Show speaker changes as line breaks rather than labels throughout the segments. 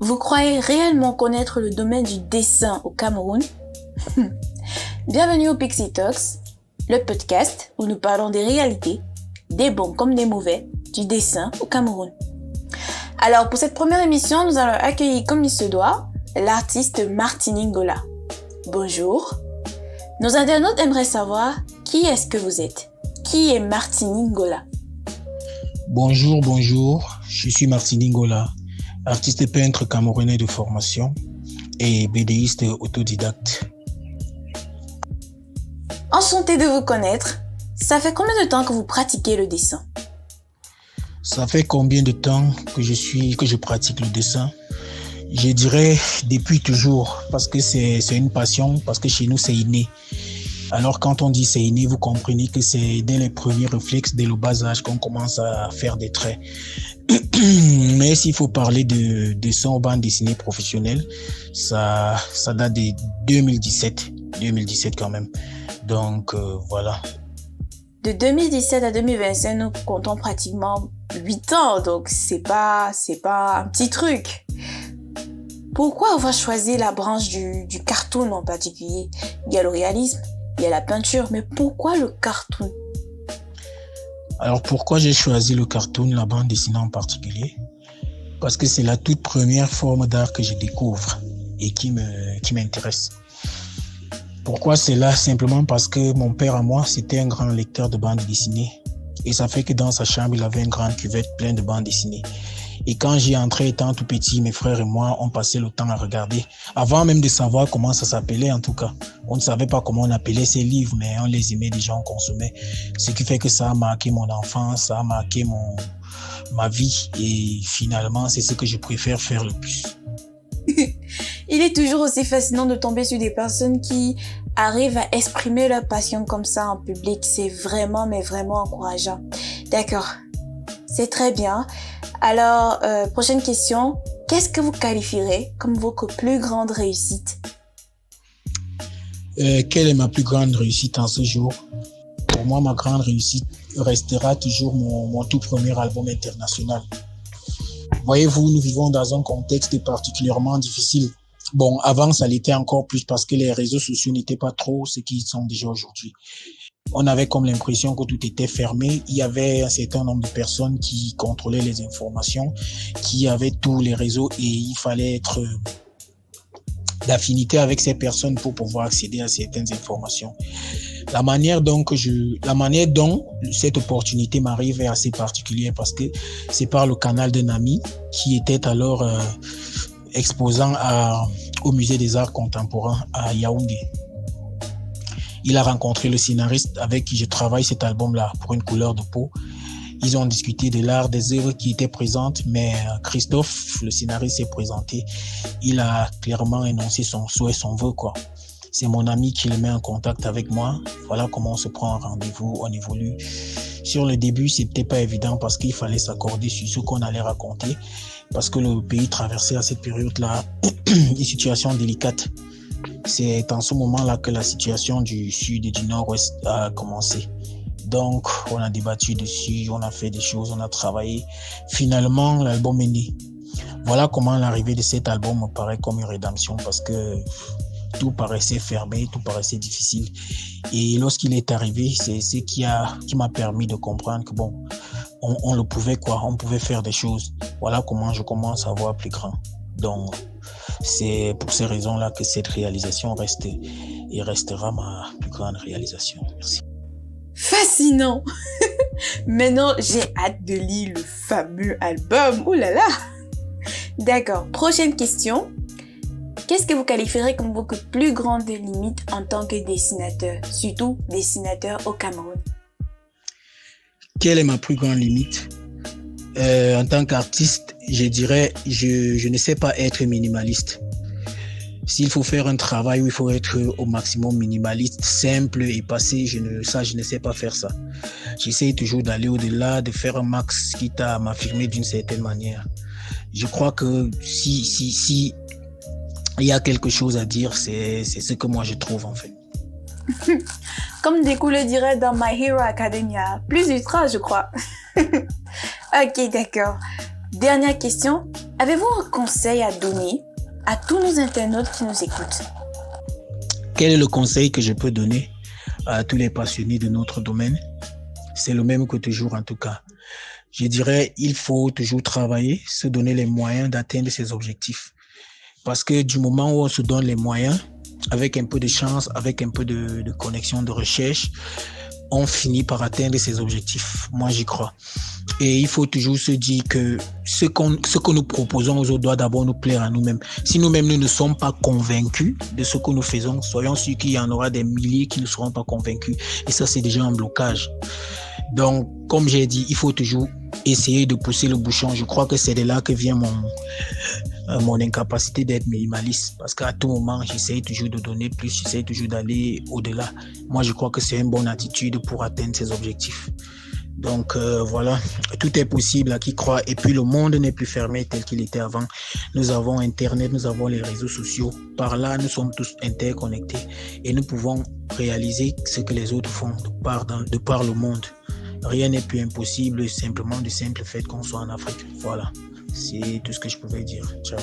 Vous croyez réellement connaître le domaine du dessin au Cameroun? Bienvenue au Pixie Talks, le podcast où nous parlons des réalités, des bons comme des mauvais, du dessin au Cameroun. Alors pour cette première émission, nous allons accueillir comme il se doit l'artiste Martini Ngola. Bonjour. Nos internautes aimeraient savoir qui est-ce que vous êtes? Qui est Martini Ngola?
Bonjour, je suis Martini Ngola, artiste peintre camerounais de formation et BDiste autodidacte.
Enchanté de vous connaître. Ça fait combien de temps que vous pratiquez le dessin?
Ça fait combien de temps que je pratique le dessin? Je dirais depuis toujours, parce que c'est une passion, parce que chez nous c'est inné. Alors quand on dit c'est inné, vous comprenez que c'est dès les premiers réflexes, dès le bas âge qu'on commence à faire des traits. Mais s'il faut parler de dessin aux bandes dessinées professionnelles, ça date de 2017 quand même. Donc voilà.
De 2017 à 2025, nous comptons pratiquement 8 ans, donc c'est pas un petit truc. Pourquoi avoir choisi la branche du cartoon en particulier? Il y a le réalisme, il y a la peinture, mais pourquoi le cartoon?
Alors pourquoi j'ai choisi le cartoon, la bande dessinée en particulier? Parce que c'est la toute première forme d'art que je découvre et qui m'intéresse. Pourquoi c'est là? Simplement parce que mon père à moi, c'était un grand lecteur de bandes dessinées. Et ça fait que dans sa chambre, il avait une grande cuvette pleine de bandes dessinées. Et quand j'y entrais étant tout petit, mes frères et moi, on passait le temps à regarder. Avant même de savoir comment ça s'appelait, en tout cas. On ne savait pas comment on appelait ces livres, mais on les aimait déjà, on consommait. Ce qui fait que ça a marqué mon enfance, ça a marqué ma vie. Et finalement, c'est ce que je préfère faire le plus.
Il est toujours aussi fascinant de tomber sur des personnes qui arrivent à exprimer leur passion comme ça en public. C'est vraiment, mais vraiment encourageant. D'accord. C'est très bien. Alors, prochaine question. Qu'est-ce que vous qualifierez comme votre plus grande réussite?
Quelle est ma plus grande réussite en ce jour? Pour moi, ma grande réussite restera toujours mon tout premier album international. Voyez-vous, nous vivons dans un contexte particulièrement difficile. Bon, avant, ça l'était encore plus parce que les réseaux sociaux n'étaient pas trop ce qu'ils sont déjà aujourd'hui. On avait comme l'impression que tout était fermé. Il y avait un certain nombre de personnes qui contrôlaient les informations, qui avaient tous les réseaux et il fallait être d'affinité avec ces personnes pour pouvoir accéder à certaines informations. La manière dont cette opportunité m'arrive est assez particulière parce que c'est par le canal d'un ami qui était alors exposant au Musée des Arts Contemporains à Yaoundé. Il a rencontré le scénariste avec qui je travaille cet album-là, Pour une couleur de peau. Ils ont discuté de l'art, des œuvres qui étaient présentes, mais Christophe, le scénariste, s'est présenté. Il a clairement énoncé son souhait, son vœu, quoi. C'est mon ami qui le met en contact avec moi. Voilà comment on se prend un rendez-vous, on évolue. Sur le début, c'était pas évident parce qu'il fallait s'accorder sur ce qu'on allait raconter, parce que le pays traversait à cette période-là des situations délicates. C'est en ce moment-là que la situation du sud et du nord-ouest a commencé. Donc, on a débattu dessus, on a fait des choses, on a travaillé. Finalement, l'album est né. Voilà comment l'arrivée de cet album me paraît comme une rédemption parce que tout paraissait fermé, tout paraissait difficile. Et lorsqu'il est arrivé, c'est ce qui m'a permis de comprendre que bon, on le pouvait quoi, on pouvait faire des choses. Voilà comment je commence à voir plus grand. Donc, c'est pour ces raisons-là que cette réalisation reste et restera ma plus grande réalisation. Merci.
Fascinant! Maintenant, j'ai hâte de lire le fameux album. Ouh là là! D'accord. Prochaine question. Qu'est-ce que vous qualifierez comme votre plus grande limite en tant que dessinateur, surtout dessinateur au Cameroun?
Quelle est ma plus grande limite? En tant qu'artiste, je dirais, je ne sais pas être minimaliste. S'il faut faire un travail où il faut être au maximum minimaliste, simple et passé, je ne sais pas faire ça. J'essaie toujours d'aller au-delà, de faire un max, quitte à m'affirmer d'une certaine manière. Je crois que si il y a quelque chose à dire, c'est ce que moi je trouve en fait.
Comme Deku le dirait dans My Hero Academia, plus ultra je crois. Ok, d'accord. Dernière question. Avez-vous un conseil à donner à tous nos internautes qui nous écoutent?
Quel est le conseil que je peux donner à tous les passionnés de notre domaine? C'est le même que toujours en tout cas. Je dirais, il faut toujours travailler, se donner les moyens d'atteindre ses objectifs. Parce que du moment où on se donne les moyens, avec un peu de chance, avec un peu de connexion, de recherche, on finit par atteindre ses objectifs. Moi, j'y crois. Et il faut toujours se dire que ce que nous proposons aux autres doit d'abord nous plaire à nous-mêmes. Si nous-mêmes nous ne sommes pas convaincus de ce que nous faisons, soyons sûrs qu'il y en aura des milliers qui ne seront pas convaincus. Et ça, c'est déjà un blocage. Donc, comme j'ai dit, il faut toujours essayer de pousser le bouchon. Je crois que c'est de là que vient mon incapacité d'être minimaliste. Parce qu'à tout moment, j'essaie toujours de donner plus, j'essaie toujours d'aller au-delà. Moi, je crois que c'est une bonne attitude pour atteindre ses objectifs. Donc voilà, tout est possible à qui croit. Et puis le monde n'est plus fermé tel qu'il était avant. Nous avons Internet, nous avons les réseaux sociaux. Par là, nous sommes tous interconnectés et nous pouvons réaliser ce que les autres font de par le monde. Rien n'est plus impossible, simplement du simple fait qu'on soit en Afrique. Voilà, c'est tout ce que je pouvais dire. Ciao.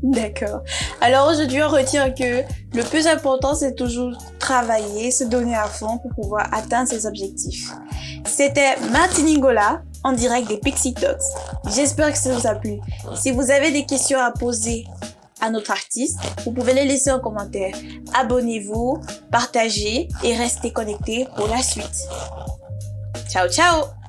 D'accord. Alors aujourd'hui, on retient que le plus important, c'est toujours travailler, se donner à fond pour pouvoir atteindre ses objectifs. C'était Martine Ngola, en direct des Pixie Talks. J'espère que ça vous a plu. Si vous avez des questions à poser à notre artiste, vous pouvez les laisser en commentaire. Abonnez-vous, partagez et restez connectés pour la suite. Ciao, ciao!